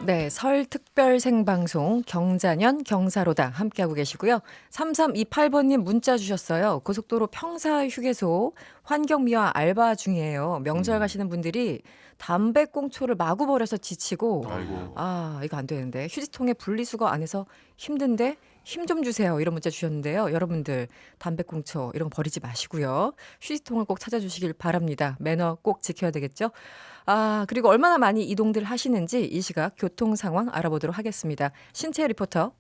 네, 설 특별 생방송 경자년 경사로다 함께하고 계시고요. 3328번님 문자 주셨어요. 고속도로 평사 휴게소 환경미화 알바 중이에요. 명절 가시는 분들이 담배꽁초를 마구 버려서 지치고 아이고. 이거 안 되는데 휴지통에 분리수거 안 해서 힘든데 힘 좀 주세요. 이런 문자 주셨는데요. 여러분들 담배꽁초 이런 거 버리지 마시고요. 휴지통을 꼭 찾아주시길 바랍니다. 매너 꼭 지켜야 되겠죠. 그리고 얼마나 많이 이동들 하시는지 이 시각 교통 상황 알아보도록 하겠습니다. 신채 리포터.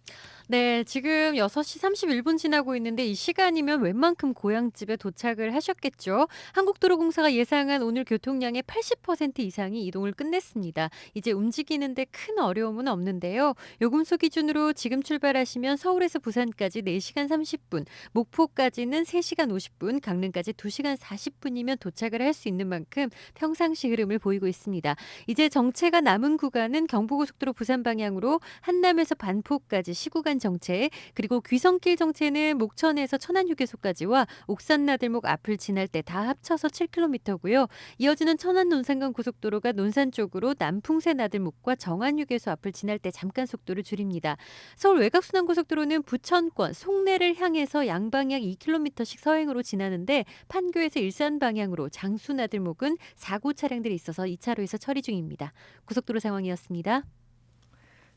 네, 지금 6시 31분 지나고 있는데 이 시간이면 웬만큼 고향집에 도착을 하셨겠죠. 한국도로공사가 예상한 오늘 교통량의 80% 이상이 이동을 끝냈습니다. 이제 움직이는데 큰 어려움은 없는데요. 요금소 기준으로 지금 출발하시면 서울에서 부산까지 4시간 30분, 목포까지는 3시간 50분, 강릉까지 2시간 40분이면 도착을 할 수 있는 만큼 평상시 흐름을 보이고 있습니다. 이제 정체가 남은 구간은 경부고속도로 부산 방향으로 한남에서 반포까지 시구간 정체, 그리고 귀성길 정체는 목천에서 천안휴게소까지와 옥산나들목 앞을 지날 때 다 합쳐서 7km고요. 이어지는 천안 논산간 고속도로가 논산 쪽으로 남풍새 나들목과 정안휴게소 앞을 지날 때 잠깐 속도를 줄입니다. 서울 외곽순환고속도로는 부천권 송내를 향해서 양방향 2km씩 서행으로 지나는데 판교에서 일산 방향으로 장수나들목은 사고 차량들이 있어서 2차로에서 처리 중입니다. 고속도로 상황이었습니다.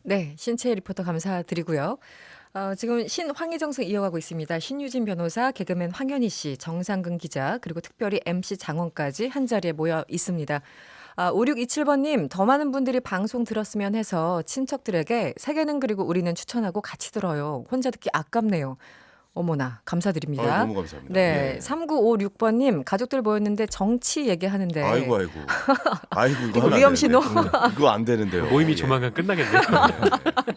네, 신채 리포터 감사드리고요. 지금 신황의정성 이어가고 있습니다. 신유진 변호사, 개그맨 황현희 씨, 정상근 기자, 그리고 특별히 MC 장원까지 한자리에 모여 있습니다. 5627번님, 더 많은 분들이 방송 들었으면 해서 친척들에게 세계는 그리고 우리는 추천하고 같이 들어요. 혼자 듣기 아깝네요. 어머나, 감사드립니다. 너무 감사합니다. 네, 예. 3956번님, 가족들 모였는데 정치 얘기하는데. 아이고. 아이고 이거 이거 하면 안 위험 신호? 되는데. 이거 안 되는데요. 모임이 예. 조만간 끝나겠네요.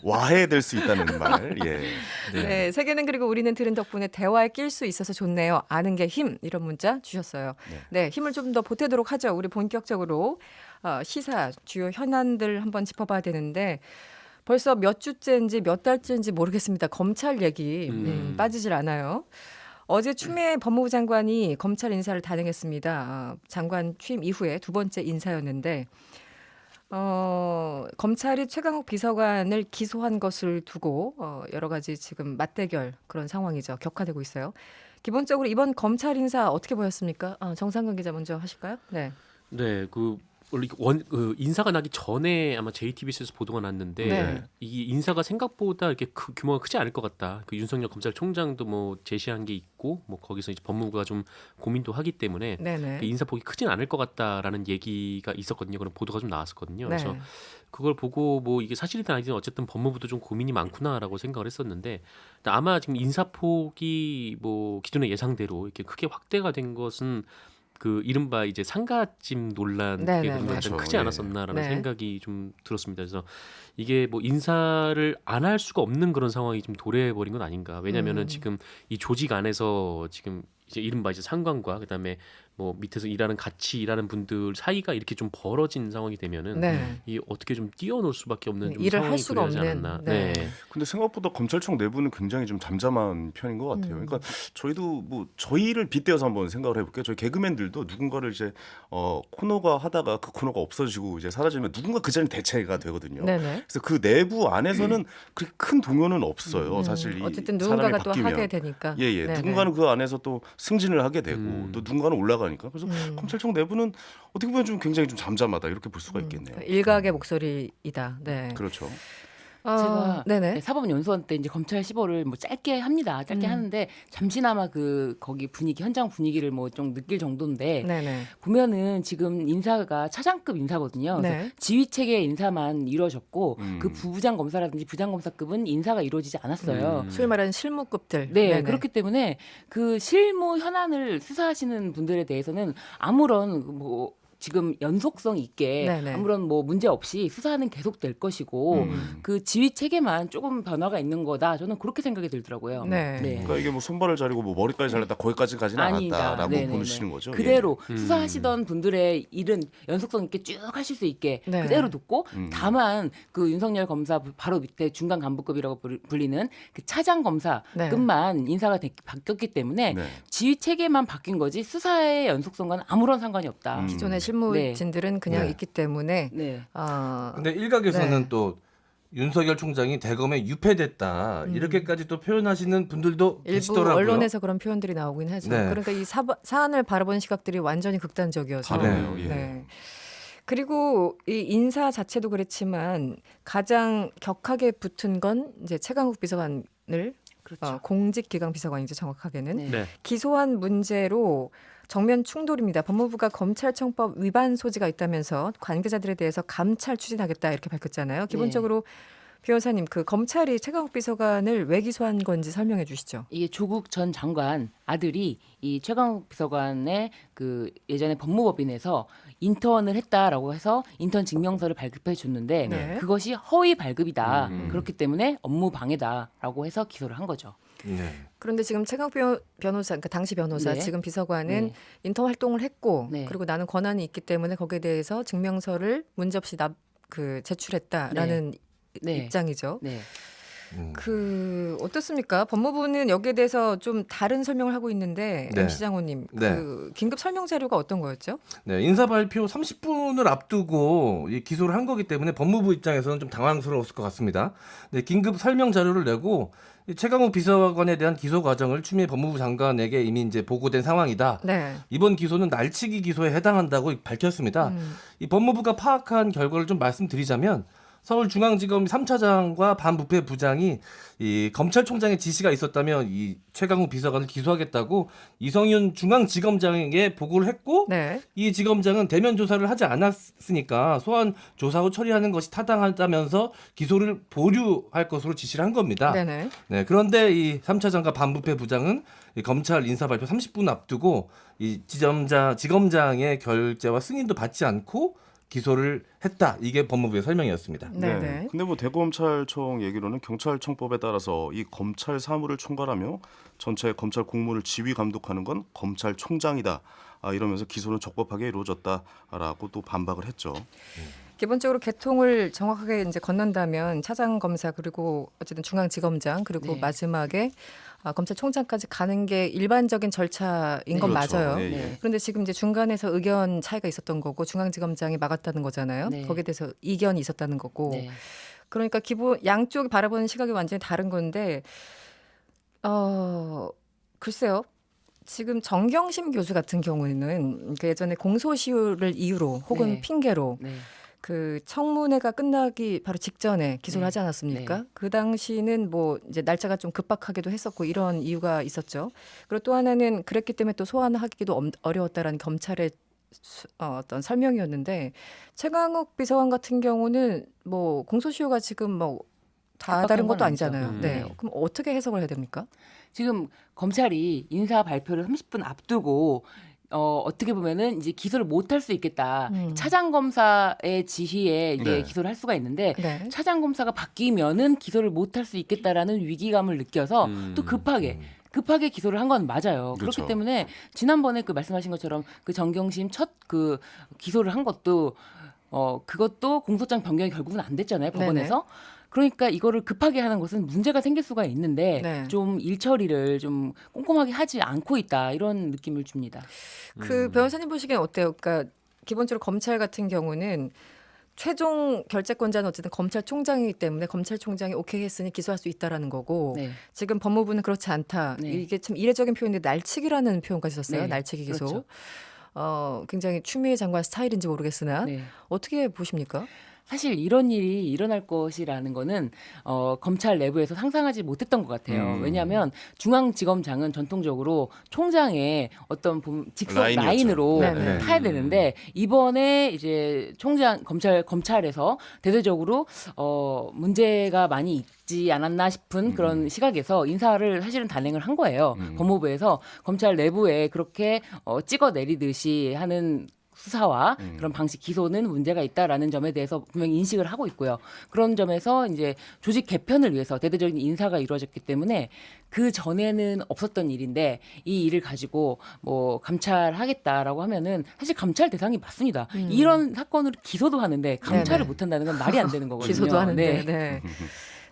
와해될 수 있다는 말. 예. 네, 세계는 그리고 우리는 들은 덕분에 대화에 낄 수 있어서 좋네요. 아는 게 힘. 이런 문자 주셨어요. 네, 힘을 좀 더 보태도록 하죠. 우리 본격적으로 시사 주요 현안들 한번 짚어봐야 되는데 벌써 몇 주째인지 몇 달째인지 모르겠습니다. 검찰 얘기 빠지질 않아요. 어제 추미애 법무부 장관이 검찰 인사를 단행했습니다. 장관 취임 이후에 두 번째 인사였는데 검찰이 최강욱 비서관을 기소한 것을 두고 여러 가지 지금 맞대결 그런 상황이죠. 격화되고 있어요. 기본적으로 이번 검찰 인사 어떻게 보였습니까? 정상근 기자 먼저 하실까요? 네. 네, 원래 인사가 나기 전에 아마 JTBC에서 보도가 났는데 네. 이 인사가 생각보다 이렇게 규모가 크지 않을 것 같다. 그 윤석열 검찰총장도 뭐 제시한 게 있고 뭐 거기서 이제 법무부가 좀 고민도 하기 때문에 네네. 그 인사폭이 크진 않을 것 같다라는 얘기가 있었거든요. 그런 보도가 좀 나왔었거든요. 네. 그래서 그걸 보고 뭐 이게 사실이든 아니든 어쨌든 법무부도 좀 고민이 많구나라고 생각을 했었는데 아마 지금 인사폭이 뭐 기존의 예상대로 이렇게 크게 확대가 된 것은 그 이른바 이제 상가집 논란 네네. 그게 그런 건 그렇죠. 가장 크지 예. 않았었나라는 네. 생각이 좀 들었습니다. 그래서 이게 뭐 인사를 안 할 수가 없는 그런 상황이 좀 도래해버린 건 아닌가. 왜냐하면은 지금 이 조직 안에서 지금 이제 이른바 이제 상관과 그다음에 뭐 밑에서 같이 일하는 분들 사이가 이렇게 좀 벌어진 상황이 되면은 네. 이 어떻게 좀 뛰어놀 수밖에 없는 좀 일을 할 상황이 수가 도래하지 없는. 않았나. 네. 근데 생각보다 검찰청 내부는 굉장히 좀 잠잠한 편인 것 같아요. 그러니까 저희도 뭐 저희를 빗대어서 한번 생각을 해볼게요. 저희 개그맨들도 누군가를 이제 코너가 하다가 그 코너가 없어지고 이제 사라지면 누군가 그 자리 대체가 되거든요. 네네. 그래서 그 내부 안에서는 그렇게 큰 동요는 없어요. 사실 이 어쨌든 사람이 누군가가 또 바뀌면. 하게 되니까. 예. 네네. 누군가는 그 안에서 또 승진을 하게 되고 또 누군가는 올라가니까. 그래서 검찰청 내부는 어떻게 보면 좀 굉장히 좀 잠잠하다 이렇게 볼 수가 있겠네요. 일각의 목소리이다. 네. 그렇죠. 제가 네네. 네, 사법연수원 때 이제 검찰 시보를 뭐 짧게 합니다. 짧게 하는데 잠시나마 그 거기 분위기 현장 분위기를 뭐 좀 느낄 정도인데 네네. 보면은 지금 인사가 차장급 인사거든요. 그래서 네. 지휘 체계 인사만 이루어졌고 그 부부장 검사라든지 부장 검사급은 인사가 이루어지지 않았어요. 소위 말하는 실무급들. 네, 네네. 그렇기 때문에 그 실무 현안을 수사하시는 분들에 대해서는 아무런 뭐 지금 연속성 있게 네네. 아무런 뭐 문제 없이 수사는 계속될 것이고 그 지휘 체계만 조금 변화가 있는 거다. 저는 그렇게 생각이 들더라고요. 네. 그러니까 이게 뭐 손발을 자르고 뭐 머리까지 잘랐다 거기까지 가지는 아니다. 않았다라고 네네네. 보시는 거죠. 그대로 수사하시던 분들의 일은 연속성 있게 쭉 하실 수 있게 네. 그대로 듣고 다만 그 윤석열 검사 바로 밑에 중간 간부급이라고 불리는 그 차장 검사급만 인사가 바뀌었기 때문에 네. 지휘 체계만 바뀐 거지 수사의 연속성과는 아무런 상관이 없다. 기존의 실무진들은 그냥 네. 있기 때문에 네. 근데 일각에서는 네. 또 윤석열 총장이 대검에 유폐됐다 이렇게까지 또 표현하시는 분들도 일부 계시더라고요. 언론에서 그런 표현들이 나오긴 하죠. 네. 그러니까 이 사안을 바라보는 시각들이 완전히 극단적이어서. 다르네요. 네. 예. 네. 그리고 이 인사 자체도 그렇지만 가장 격하게 붙은 건 이제 최강욱 비서관을 그렇죠. 공직기강 비서관이죠, 정확하게는. 네. 네. 기소한 문제로 정면 충돌입니다. 법무부가 검찰청법 위반 소지가 있다면서 관계자들에 대해서 감찰 추진하겠다 이렇게 밝혔잖아요. 기본적으로 변호사님, 그 검찰이 최강욱 비서관을 왜 기소한 건지 설명해 주시죠. 이게 조국 전 장관 아들이 이 최강욱 비서관의 그 예전에 법무법인에서 인턴을 했다라고 해서 인턴 증명서를 발급해 줬는데 네. 그것이 허위 발급이다. 음. 그렇기 때문에 업무 방해다라고 해서 기소를 한 거죠. 네. 그런데 지금 최강욱 변호사, 그러니까 당시 변호사, 네. 지금 비서관은 네. 인턴 활동을 했고, 네. 그리고 나는 권한이 있기 때문에 거기에 대해서 증명서를 문제없이 제출했다라는 네. 입장이죠. 네. 그 어떻습니까? 법무부는 여기에 대해서 좀 다른 설명을 하고 있는데 네. MC 장호님, 네. 그 긴급 설명 자료가 어떤 거였죠? 네, 인사 발표 30분을 앞두고 이 기소를 한 거기 때문에 법무부 입장에서는 좀 당황스러웠을 것 같습니다. 네, 긴급 설명 자료를 내고 이 최강욱 비서관에 대한 기소 과정을 추미애 법무부 장관에게 이미 이제 보고된 상황이다. 네. 이번 기소는 날치기 기소에 해당한다고 밝혔습니다. 이 법무부가 파악한 결과를 좀 말씀드리자면 서울중앙지검 3차장과 반부패 부장이 이 검찰총장의 지시가 있었다면 이 최강욱 비서관을 기소하겠다고 이성윤 중앙지검장에게 보고를 했고 네. 이 지검장은 대면 조사를 하지 않았으니까 소환 조사 후 처리하는 것이 타당하다면서 기소를 보류할 것으로 지시를 한 겁니다. 네네. 네, 그런데 이 3차장과 반부패 부장은 이 검찰 인사 발표 30분 앞두고 이 지검장의 결재와 승인도 받지 않고 기소를 했다. 이게 법무부의 설명이었습니다. 네네. 근데 뭐 대검찰청 얘기로는 경찰청법에 따라서 이 검찰 사무를 총괄하며 전체 검찰 공무를 지휘 감독하는 건 검찰총장이다. 이러면서 기소는 적법하게 이루어졌다라고 또 반박을 했죠. 기본적으로 개통을 정확하게 이제 건넌다면 차장 검사 그리고 어쨌든 중앙지검장 그리고 네. 마지막에 검찰총장까지 가는 게 일반적인 절차인 건 그렇죠. 맞아요. 예, 예. 네. 그런데 지금 이제 중간에서 의견 차이가 있었던 거고 중앙지검장이 막았다는 거잖아요. 네. 거기에 대해서 이견이 있었다는 거고. 네. 그러니까 기본 양쪽이 바라보는 시각이 완전히 다른 건데 글쎄요. 지금 정경심 교수 같은 경우에는 그 예전에 공소시효를 이유로 혹은 네. 핑계로 네. 그 청문회가 끝나기 바로 직전에 기소를 네. 하지 않았습니까? 네. 그 당시는 뭐 이제 날짜가 좀 급박하기도 했었고 이런 이유가 있었죠. 그리고 또 하나는 그랬기 때문에 또 소환하기도 어려웠다라는 검찰의 어떤 설명이었는데 최강욱 비서관 같은 경우는 뭐 공소시효가 지금 뭐 다 다른 급박한 건 것도 아니죠. 아니잖아요. 네. 네. 그럼 어떻게 해석을 해야 됩니까? 지금 검찰이 인사 발표를 30분 앞두고 어떻게 보면은 이제 기소를 못 할 수 있겠다. 차장 검사의 지휘에 이게 네. 기소를 할 수가 있는데 네. 차장 검사가 바뀌면은 기소를 못 할 수 있겠다라는 위기감을 느껴서 또 급하게 기소를 한 건 맞아요. 그렇죠. 그렇기 때문에 지난번에 그 말씀하신 것처럼 그 정경심 첫 그 기소를 한 것도 그것도 공소장 변경이 결국은 안 됐잖아요. 법원에서. 그러니까 이거를 급하게 하는 것은 문제가 생길 수가 있는데 네. 좀 일처리를 좀 꼼꼼하게 하지 않고 있다 이런 느낌을 줍니다. 그 변호사님 보시기엔 어때요? 그러니까 기본적으로 검찰 같은 경우는 최종 결재권자는 어쨌든 검찰총장이기 때문에 검찰총장이 오케이 했으니 기소할 수 있다라는 거고 네. 지금 법무부는 그렇지 않다. 네. 이게 참 이례적인 표현인데 날치기라는 표현까지 썼어요. 네. 날치기 기소. 그렇죠. 굉장히 추미애 장관 스타일인지 모르겠으나 네. 어떻게 보십니까? 사실 이런 일이 일어날 것이라는 거는 검찰 내부에서 상상하지 못했던 것 같아요. 왜냐하면 중앙지검장은 전통적으로 총장의 어떤 직속 라인이었죠. 라인으로 네, 네. 타야 되는데 이번에 이제 검찰에서 대대적으로 문제가 많이 있지 않았나 싶은 그런 시각에서 인사를 사실은 단행을 한 거예요. 법무부에서 검찰 내부에 그렇게 찍어 내리듯이 하는 수사와 그런 방식 기소는 문제가 있다라는 점에 대해서 분명히 인식을 하고 있고요. 그런 점에서 이제 조직 개편을 위해서 대대적인 인사가 이루어졌기 때문에 그 전에는 없었던 일인데 이 일을 가지고 뭐 감찰하겠다라고 하면은 사실 감찰 대상이 맞습니다. 이런 사건을 기소도 하는데 감찰을 네네. 못한다는 건 말이 안 되는 거거든요. 기소도 하는데. 네. 네.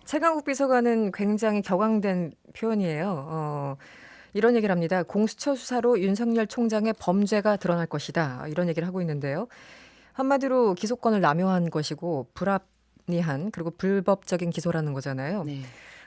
최강욱 비서관은 굉장히 격앙된 표현이에요. 이런 얘기를 합니다. 공수처 수사로 윤석열 총장의 범죄가 드러날 것이다. 이런 얘기를 하고 있는데요. 한마디로 기소권을 남용한 것이고 불합리한 그리고 불법적인 기소라는 거잖아요. 네.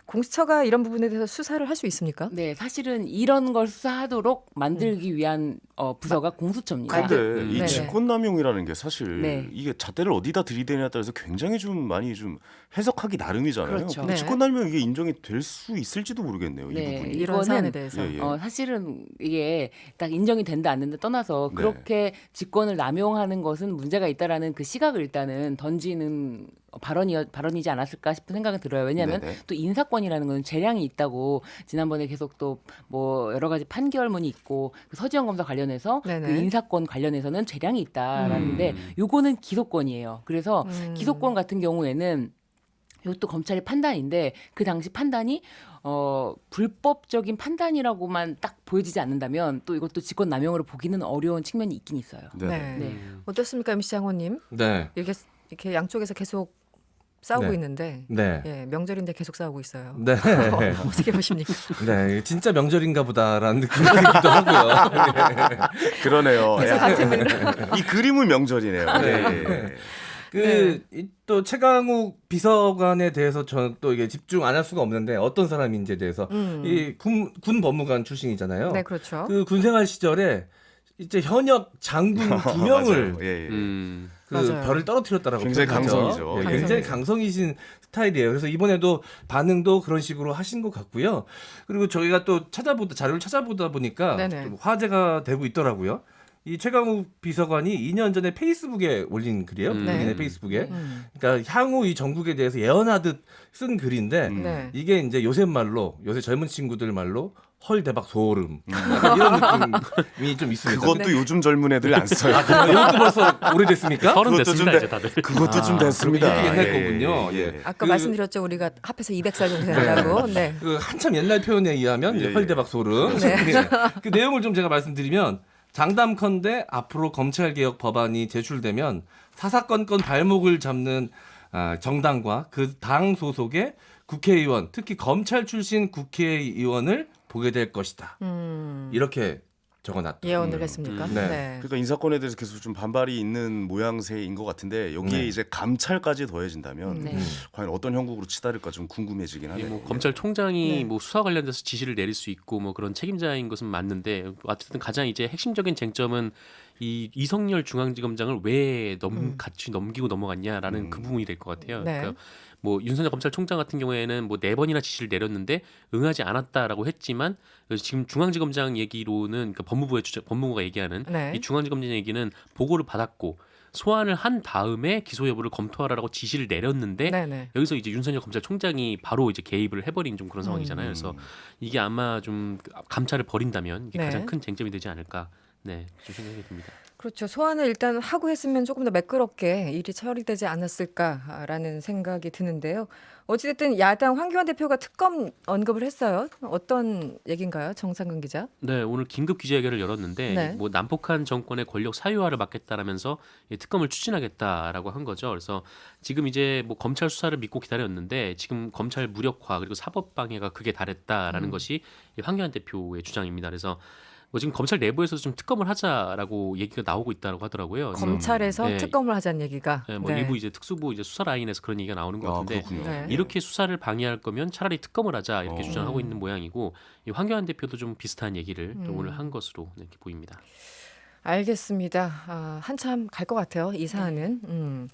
공수처가 이런 부분에 대해서 수사를 할 수 있습니까? 네, 사실은 이런 걸 수사하도록 만들기 위한 부서가 공수처입니다. 근데 이 네. 직권남용이라는 게 사실 네. 이게 잣대를 어디다 들이대냐에 따라서 굉장히 좀 많이 좀 해석하기 나름이잖아요. 그렇죠. 근데 네. 직권남용 이게 인정이 될 수 있을지도 모르겠네요. 이 네. 부분이. 이런 이거는- 사안에 대해서. 예, 예. 사실은 이게 딱 인정이 된다 안 된다 떠나서 네. 그렇게 직권을 남용하는 것은 문제가 있다라는 그 시각을 일단은 던지는 발언이지 않았을까 싶은 생각이 들어요. 왜냐하면 네네. 또 인사권이라는 건 재량이 있다고 지난번에 계속 또 뭐 여러 가지 판결문이 있고 그 서지영 검사 관련해서 네네. 그 인사권 관련해서는 재량이 있다라는데 요거는 기소권이에요. 그래서 기소권 같은 경우에는 이것도 검찰의 판단인데 그 당시 판단이 불법적인 판단이라고만 딱 보여지지 않는다면 또 이것도 직권남용으로 보기는 어려운 측면이 있긴 있어요. 네네. 네. 어떻습니까, MC 장호님? 네. 이렇게 양쪽에서 계속 싸우고 네. 있는데 네. 예, 명절인데 계속 싸우고 있어요. 네. 어떻게 보십니까? 네. 진짜 명절인가 보다라는 느낌이 들기도 하고요. 그러네요. 그래서 야, 같으면 이 그림은 명절이네요. 예. 또 최강욱 비서관에 대해서 저는 또 이게 집중 안 할 수가 없는데 어떤 사람인지에 대해서 이 군 법무관 출신이잖아요. 네, 그렇죠. 그 군생활 시절에 이제 현역 장군 두 명을 맞아요. 예, 예. 그 맞아요. 별을 떨어뜨렸다라고 굉장히 표현하죠. 강성이죠. 예, 강성이죠. 굉장히 강성이신 스타일이에요. 그래서 이번에도 반응도 그런 식으로 하신 것 같고요. 그리고 저희가 또 자료를 찾아보다 보니까 네네. 좀 화제가 되고 있더라고요. 이 최강욱 비서관이 2년 전에 페이스북에 올린 글이에요. 네. 본인의 페이스북에. 음. 그러니까 향후 이 정국에 대해서 예언하듯 쓴 글인데 네. 이게 이제 요새 젊은 친구들 말로 헐 대박 소름 약간 이런 느낌이 좀 있습니다. 그것도 요즘 젊은 애들 안 써요. 이것도 벌써 오래됐습니까? 서른 그것도 좀 됐습니다 돼. 이제 다들. 그것도 좀 됐습니다. 그럼 이렇게 옛날 예, 거군요. 예, 예. 아까 그- 말씀드렸죠. 우리가 합해서 200살 정도 된다고. 네. 그 한참 옛날 표현에 의하면 이제 예, 헐 예. 대박 소름. 네. 네. 그 내용을 좀 제가 말씀드리면 장담컨대 앞으로 검찰개혁 법안이 제출되면 사사건건 발목을 잡는 정당과 그 당 소속의 국회의원, 특히 검찰 출신 국회의원을 보게 될 것이다. 이렇게 적어놨다. 예언을 했습니까? 네. 그러니까 인사권에 대해서 계속 좀 반발이 있는 모양새인 것 같은데 여기에 네. 이제 감찰까지 더해진다면 네. 과연 어떤 형국으로 치달을까 좀 궁금해지긴 이게 하네요. 뭐 검찰총장이 네. 뭐 수사 관련돼서 지시를 내릴 수 있고 뭐 그런 책임자인 것은 맞는데 어쨌든 가장 이제 핵심적인 쟁점은 이 이성열 중앙지검장을 왜 같이 넘기고 넘어갔냐라는 그 부분이 될 것 같아요. 네. 그러니까 뭐 윤석열 검찰총장 같은 경우에는 뭐 4번이나 지시를 내렸는데 응하지 않았다라고 했지만 지금 중앙지검장 얘기로는 그러니까 법무부가 얘기하는 네. 이 중앙지검장 얘기는 보고를 받았고 소환을 한 다음에 기소 여부를 검토하라고 지시를 내렸는데 네네. 여기서 이제 윤석열 검찰총장이 바로 이제 개입을 해버린 좀 그런 상황이잖아요. 그래서 이게 아마 좀 감찰을 벌인다면 이게 네. 가장 큰 쟁점이 되지 않을까. 네, 좀 생각이 듭니다. 그렇죠. 소환을 일단 하고 했으면 조금 더 매끄럽게 일이 처리되지 않았을까라는 생각이 드는데요. 어찌됐든 야당 황교안 대표가 특검 언급을 했어요. 어떤 얘기인가요, 정상근 기자? 네, 오늘 긴급 기자회견을 열었는데 네. 뭐 남북한 정권의 권력 사유화를 막겠다라면서 이 특검을 추진하겠다라고 한 거죠. 그래서 지금 이제 뭐 검찰 수사를 믿고 기다렸는데 지금 검찰 무력화 그리고 사법 방해가 극에 달했다라는 것이 이 황교안 대표의 주장입니다. 그래서 뭐 지금 검찰 내부에서도 좀 특검을 하자라고 얘기가 나오고 있다고 하더라고요. 그래서 검찰에서 네. 특검을 하자는 얘기가. 네, 뭐 일부 이제 특수부 이제 수사 라인에서 그런 얘기가 나오는 것 아, 같은데 그렇군요. 네. 이렇게 수사를 방해할 거면 차라리 특검을 하자 이렇게 어. 주장하고 있는 모양이고 이 황교안 대표도 좀 비슷한 얘기를 또 음. 오늘 한 것으로 이렇게 보입니다. 알겠습니다. 한참 갈 것 같아요. 이 사안은.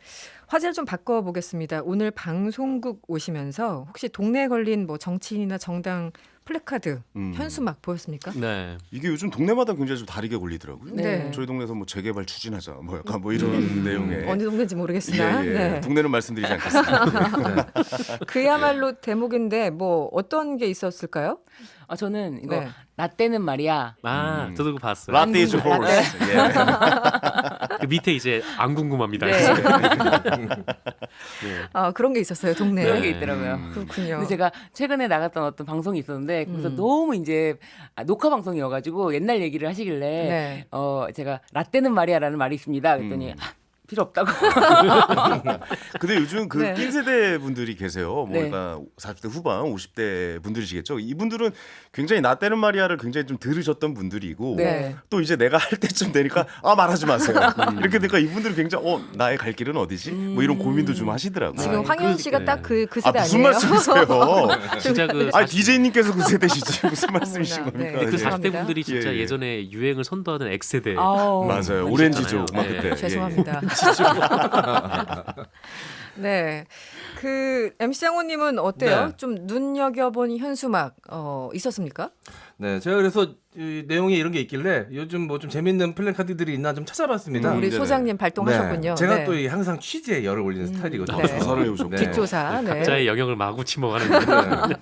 화제를 좀 바꿔보겠습니다. 오늘 방송국 오시면서 혹시 동네에 걸린 뭐 정치인이나 정당 플래카드, 현수막 보였습니까? 네. 이게 요즘 동네마다 굉장히 좀 다르게 걸리더라고요. 네. 저희 동네에서 뭐 재개발 추진하자 뭐 약간 뭐 이런 내용의 어느 동네인지 모르겠으나. 예, 예. 네. 동네는 말씀드리지 않겠습니다. 그야말로 대목인데 뭐 어떤 게 있었을까요? 저는 이거 네. 라떼는 말이야. 저도 그거 봤어요. 라떼 이즈 호르스. 예. 그 밑에 이제 안 궁금합니다. 네. 네. 그런 게 있었어요, 동네에. 그런 게 있더라고요. 그렇군요. 근데 제가 최근에 나갔던 어떤 방송이 있었는데 거기서 너무 이제 녹화 방송이어가지고 옛날 얘기를 하시길래 네. 제가 라떼는 말이야라는 말이 있습니다. 그랬더니 필요 없다고. 근데 요즘 그 네. 낀 세대 분들이 계세요. 뭐 네. 그러니까 40대 후반, 50대 분들이시겠죠. 이분들은 굉장히 나 때는 말이야를 굉장히 좀 들으셨던 분들이고 네. 또 이제 내가 할 때쯤 되니까 말하지 마세요. 이렇게 되니까 이분들은 굉장히 나의 갈 길은 어디지? 뭐 이런 고민도 좀 하시더라고요. 지금 황현 씨가 네. 딱 그 세대 무슨 아니에요? 말씀이세요? 진짜 그 아, DJ님께서 그 세대시지 무슨 말씀이신 어머나, 겁니까? 네. 그 예. 죄송합니다. 40대 분들이 진짜 예, 예. 예전에 유행을 선도하던 X세대. 아우, 맞아요. 많이 오렌지족 있잖아요. 막 예. 그때. 죄송합니다. 네, 그 MC 장호님은 어때요? 네. 좀 눈여겨본 현수막 있었습니까? 네, 제가 그래서 이 내용에 이런 게 있길래 요즘 뭐 좀 재밌는 플래카드들이 있나 좀 찾아봤습니다. 우리 네네. 소장님 발동하셨군요. 네, 제가 네. 또 이 항상 취재에 열을 올리는 스타일이거든요. 네. 조사를 해오셨고. 뒷조사. 네. 각자의 영역을 마구 침범하는 네.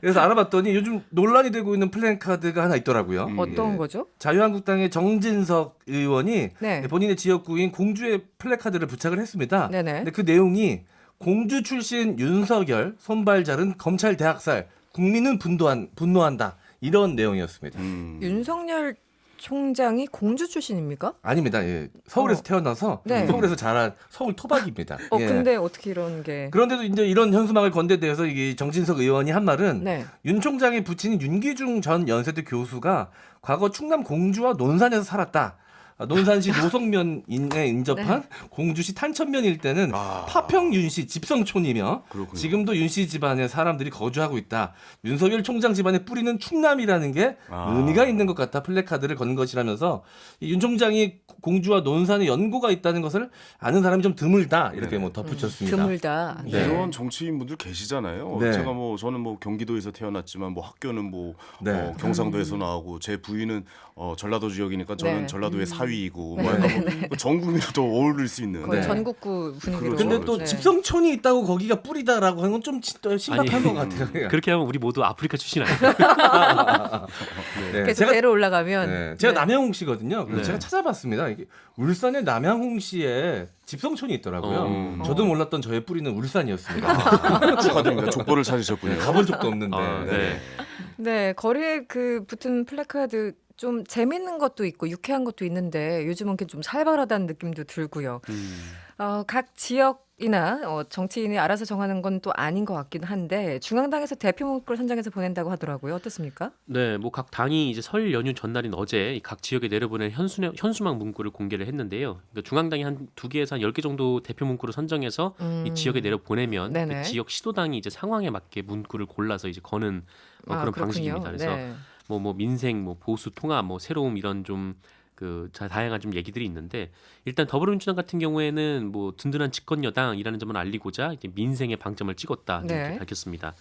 그래서 알아봤더니 요즘 논란이 되고 있는 플래카드가 하나 있더라고요. 어떤 예. 거죠? 자유한국당의 정진석 의원이 네. 본인의 지역구인 공주에 플래카드를 부착을 했습니다. 네네. 근데 그 내용이 공주 출신 윤석열 손발 자른 검찰 대학살 국민은 분노한다 이런 내용이었습니다. 윤석열 총장이 공주 출신입니까? 아닙니다. 예. 서울에서 어. 태어나서 네. 서울에서 자란 서울 토박입니다. 예. 근데 어떻게 이런 게? 그런데도 이제 이런 현수막을 건데 대해서 이게 정진석 의원이 한 말은 네. 윤 총장의 부친인 윤기중 전 연세대 교수가 과거 충남 공주와 논산에서 살았다. 논산시 노성면에 인접한 공주시 탄천면 일대는 파평 윤씨 집성촌이며 그렇군요. 지금도 윤씨 집안의 사람들이 거주하고 있다. 윤석열 총장 집안의 뿌리는 충남이라는 게 의미가 있는 것 같아 플래카드를 건 것이라면서 이윤 총장이 공주와 논산에 연고가 있다는 것을 아는 사람이 좀 드물다 이렇게 뭐 덧붙였습니다. 드물다. 네. 이런 정치인분들 계시잖아요. 네. 제가 뭐 저는 뭐 경기도에서 태어났지만 뭐 학교는 뭐 네. 경상도에서 나오고 제 부인은 전라도 지역이니까 저는 네. 전라도의 사위이고 뭐 약간 뭐 전 국민으로 어울릴 수 있는. 거의 네. 전국구 분위기로. 그렇죠. 근데 또 네. 집성촌이 있다고 거기가 뿌리다라고 하는 건 좀 심각한 아니, 것 같아요. 그렇게 하면 우리 모두 아프리카 출신 아니에요? 네. 계속 내려 올라가면 네, 제가 남양홍 씨거든요. 그래서 네. 제가 찾아봤습니다. 이게 울산의 남양홍 씨에 집성촌이 있더라고요. 저도 몰랐던 저의 뿌리는 울산이었습니다. 축하드립니다. 족보를 찾으셨군요. 가본 적도 없는데. 아, 네. 네, 거리에 그 붙은 플래카드 좀 재밌는 것도 있고 유쾌한 것도 있는데 요즘은 좀 살벌하다는 느낌도 들고요. 각 지역이나 정치인이 알아서 정하는 건 또 아닌 것 같긴 한데 중앙당에서 대표 문구를 선정해서 보낸다고 하더라고요. 어떻습니까? 네, 뭐 각 당이 이제 설 연휴 전날인 어제 이각 지역에 내려보낸 현수막 문구를 공개를 했는데요. 그러니까 중앙당이 한 2개에서 한 10개 정도 대표 문구를 선정해서 이 지역에 내려 보내면 네네. 그 지역 시도당이 이제 상황에 맞게 문구를 골라서 이제 거는 그런 그렇군요. 방식입니다. 그래서 네. 뭐 민생, 뭐 보수, 통합, 뭐 새로움 이런 좀 다양한 좀 얘기들이 있는데 일단 더불어민주당 같은 경우에는 뭐 든든한 집권 여당이라는 점을 알리고자 이제 민생에 방점을 찍었다 이렇게 네. 밝혔습니다.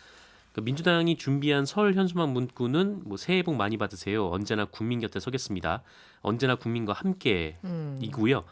그러니까 민주당이 준비한 설 현수막 문구는 뭐 새해 복 많이 받으세요. 언제나 국민 곁에 서겠습니다. 언제나 국민과 함께이고요.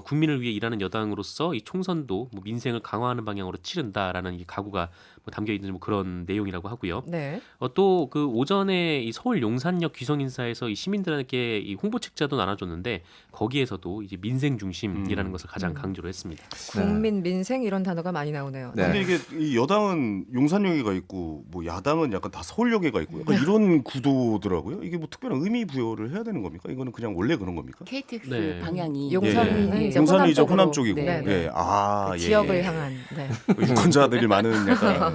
국민을 위해 일하는 여당으로서 이 총선도 뭐 민생을 강화하는 방향으로 치른다라는 이 각오가 뭐 담겨 있는 뭐 그런 내용이라고 하고요. 네. 또 그 오전에 이 서울 용산역 귀성 인사에서 이 시민들에게 이 홍보 책자도 나눠줬는데 거기에서도 이제 민생 중심이라는 것을 가장 강조를 했습니다. 국민 민생 이런 단어가 많이 나오네요. 네. 근데 이게 이 여당은 용산역에가 있고 뭐 야당은 약간 다 서울역에가 있고 약간 이런 구도더라고요. 이게 뭐 특별한 의미 부여를 해야 되는 겁니까? 이거는 그냥 원래 그런 겁니까? KTX 네. 방향이 용산은 예. 이제 용산은 이제 호남 호남 쪽이고, 네, 네. 예, 그 지역을 예. 향한. 네. 유권자들이 많은 약간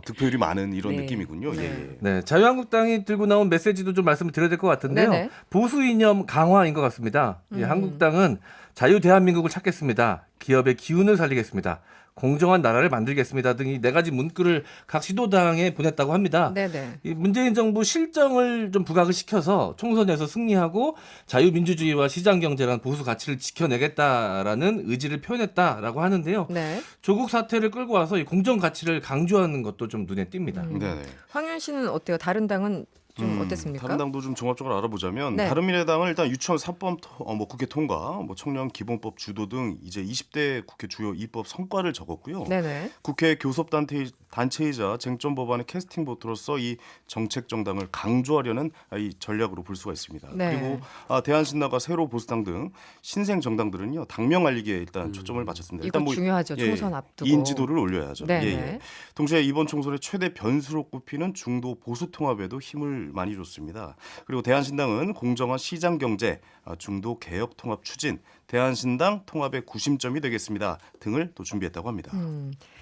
득표율이 많은 이런 네. 느낌이군요. 예, 예. 네, 자유한국당이 들고 나온 메시지도 좀 말씀을 드려야 될 것 같은데요. 네네. 보수 이념 강화인 것 같습니다. 이 한국당은 자유 대한민국을 찾겠습니다. 기업의 기운을 살리겠습니다. 공정한 나라를 만들겠습니다 등 이 4가지 문구를 각 시도당에 보냈다고 합니다. 네네. 이 문재인 정부 실정을 좀 부각을 시켜서 총선에서 승리하고 자유민주주의와 시장경제라는 보수 가치를 지켜내겠다라는 의지를 표현했다라고 하는데요. 네. 조국 사태를 끌고 와서 이 공정 가치를 강조하는 것도 좀 눈에 띕니다. 네네. 황현 씨는 어때요? 다른 당은 좀 어땠습니까? 다른 당도 좀 종합적으로 알아보자면 네. 바른미래당은 일단 유치원 3법 뭐 국회 통과, 뭐 청년 기본법 주도 등 이제 20대 국회 주요 입법 성과를 적었고요. 네네. 국회 교섭단체이자 쟁점 법안의 캐스팅 보트로서 이 정책 정당을 강조하려는 이 전략으로 볼 수가 있습니다. 네. 그리고 대한신당과 새로 보수당 등 신생 정당들은요 당명 알리기에 일단 초점을 맞췄습니다. 이거 일단 중요하죠. 총선 앞두고. 인지도를 올려야죠. 네네. 예, 예. 동시에 이번 총선의 최대 변수로 꼽히는 중도 보수 통합에도 힘을 힘을 많이 줬습니다. 그리고 대한신당은 공정한 시장경제, 중도 개혁 통합 추진, 대한신당 통합의 구심점이 되겠습니다 등을 또 준비했다고 합니다.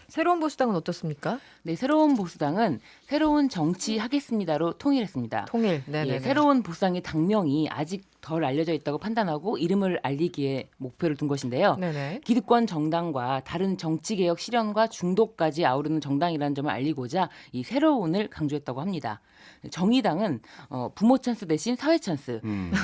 새로운 보수당은 어떻습니까? 네, 새로운 보수당은 새로운 정치하겠습니다로 통일했습니다. 통일. 네네. 예, 새로운 보수당의 당명이 아직 덜 알려져 있다고 판단하고 이름을 알리기에 목표를 둔 것인데요. 네네. 기득권 정당과 다른 정치개혁 실현과 중도까지 아우르는 정당이라는 점을 알리고자 이 새로운을 강조했다고 합니다. 정의당은 부모 찬스 대신 사회 찬스,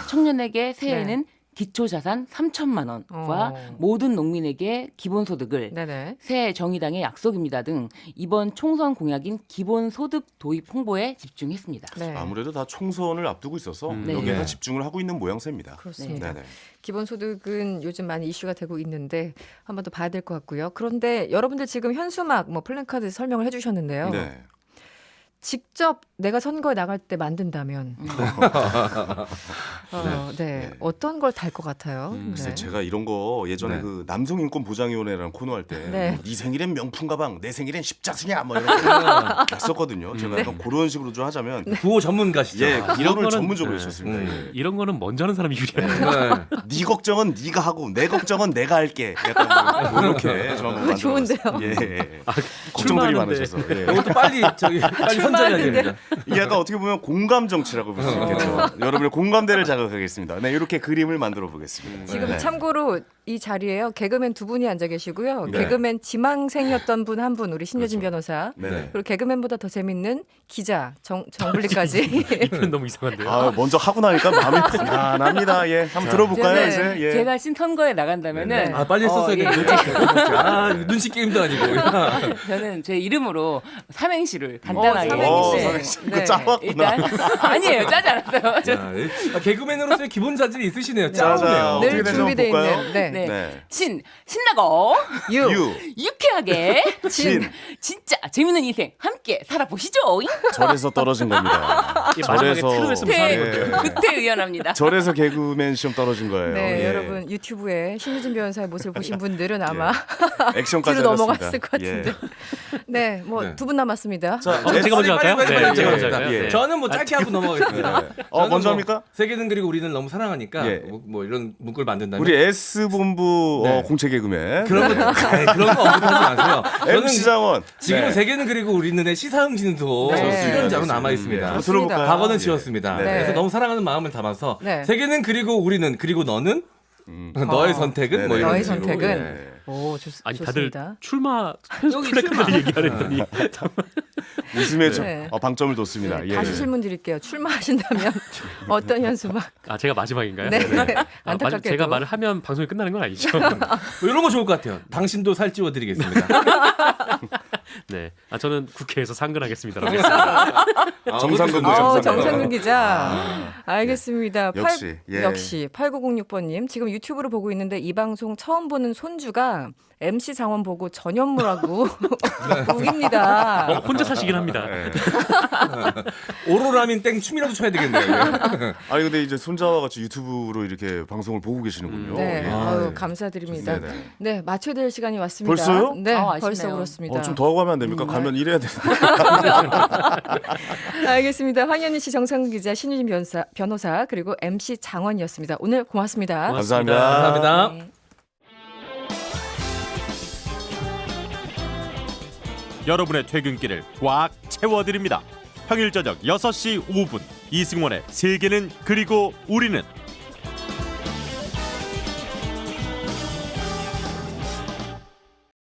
청년에게 새해에는 기초자산 3천만 원과 모든 농민에게 기본소득을 네네. 새 정의당의 약속입니다 등 이번 총선 공약인 기본소득 도입 홍보에 집중했습니다. 네. 아무래도 다 총선을 앞두고 있어서 네. 여기에 다 네. 집중을 하고 있는 모양새입니다. 그렇습니다. 네네. 기본소득은 요즘 많이 이슈가 되고 있는데 한 번 더 봐야 될 것 같고요. 그런데 여러분들 지금 현수막, 플랜카드 설명을 해주셨는데요. 네. 직접 내가 선거에 나갈 때 만든다면 네. 어떤 걸 달 것 같아요? 글쎄 네. 제가 이런 거 예전에 네. 그 남성인권보장위원회라는 코너 할 때 네. 네 생일엔 명품 가방, 내 생일엔 십자수냐 뭐 이런 거 했었거든요. 제가 약간 그런 식으로 좀 하자면 구호 전문가시죠. 예, 이런 이런 걸 거는- 전문적으로 네. 해주셨습니다. 예. 이런 거는 먼저 하는 사람이 유리해요. 네. 네 걱정은 네가 하고 내 걱정은 내가 할게. 약간 뭐 이렇게 좀 한번 그거 좋은데요? 만들어봤어요. 예. 걱정들이 출마하는데. 많으셔서. 예. 이것도 빨리 선정해야 됩니다. 이게 약간 어떻게 보면 공감 정치라고 볼 수 있겠죠. 여러분의 공감대를 자극하겠습니다. 네, 이렇게 그림을 만들어 보겠습니다. 지금 네. 참고로 이 자리에요. 개그맨 두 분이 앉아 계시고요. 네. 개그맨 지망생이었던 분 한 분, 우리 신여진 그렇죠. 변호사. 네. 그리고 개그맨보다 더 재밌는 기자 정블리까지. 이건 너무 이상한데요. 아, 먼저 하고 나니까 마음이 편안합니다. 예, 한번 들어볼까요, 네. 이제? 예. 제가 신선거에 나간다면은 빨리 했었어야 예. 되는데. 눈치 게임도 아니고. 저는 제 이름으로 삼행시를 간단하게 삼행시. 이거 네. 짜왔구나. 일단 아니에요, 짜지 않았어요. 자, 개그맨으로서의 기본 자질이 있으시네요. 자, 짜오네요. 어떻게 늘 되는지 준비되어 한번 볼까요? 있는. 네. 네. 네. 신나고 유, 유쾌하게 진, 진짜 재밌는 인생 함께 살아보시죠. 절에서 떨어진 겁니다. 이게 마지막에 트로 했으면 네. 사는 구태의연합니다. 절에서 개그맨 시험 떨어진 거예요. 네, 예. 여러분 유튜브에 신유진 변호사의 모습을 보신 분들은 아마 액션까지 뒤로 하셨습니다. 넘어갔을 것 같은데. 네, 뭐 네. 두 분 남았습니다. 자, 제가 먼저 할까요? 빨리 네, 제가 먼저 예. 할까요? 예. 네. 저는 뭐 짧게 하고 넘어가겠습니다. 저는 먼저 뭐 합니까? 세계는 그리고 우리는 너무 사랑하니까 예. 뭐 이런 문구를 만든다면 우리 S본부 네. 공채 개그맨. 그런 거 언급하지 마세요. MC 장원. 지금 네. 세계는 그리고 우리는의 시사흥신소 네. 수련자로 네. 남아 있습니다. 한번 들어볼까요? 과거는 예. 지웠습니다. 네. 그래서 너무 사랑하는 마음을 담아서 네. 세계는 그리고 우리는 그리고 너는 너의 선택은 네, 뭐 네. 이런 너의 식으로. 선택은? 예. 오, 아니 좋습니다. 다들 출마 여기 플래카드 얘기하랬더니 웃음에 좀 네. 방점을 뒀습니다. 예. 다시 질문 드릴게요. 출마하신다면 어떤 현수막? 아 제가 마지막인가요? 네. 아, 안타깝게도. 제가 말을 하면 방송이 끝나는 건 아니죠. 뭐 이런 거 좋을 것 같아요. 당신도 살찌워 드리겠습니다. 네. 아 저는 국회에서 상근하겠습니다라고 했습니다. 정상근 정상근 기자. 알겠습니다. 역시, 예. 역시 8906번님 지금 유튜브로 보고 있는데 이 방송 처음 보는 손주가 MC 장원 보고 전현무라고 우깁니다. 혼자 사시긴 합니다. 네. 오로라민 땡 춤이라도 춰야 되겠네요. 아니 근데 이제 손자와 같이 유튜브로 이렇게 방송을 보고 계시는군요. 네, 예. 아유, 감사드립니다. 네네. 네, 맞춰야 될 시간이 왔습니다. 벌써요? 네, 아쉽네요. 벌써 그렇습니다. 좀 더 하고 하면 안 됩니까? 가면 이래야 되는데. 알겠습니다. 황현희 씨, 정상근 기자, 신유진 변호사 그리고 MC 장원이었습니다. 오늘 고맙습니다. 고맙습니다. 감사합니다. 네. 여러분의 퇴근길을 꽉 채워드립니다. 평일 저녁 6시 5분 이승원의 세계는 그리고 우리는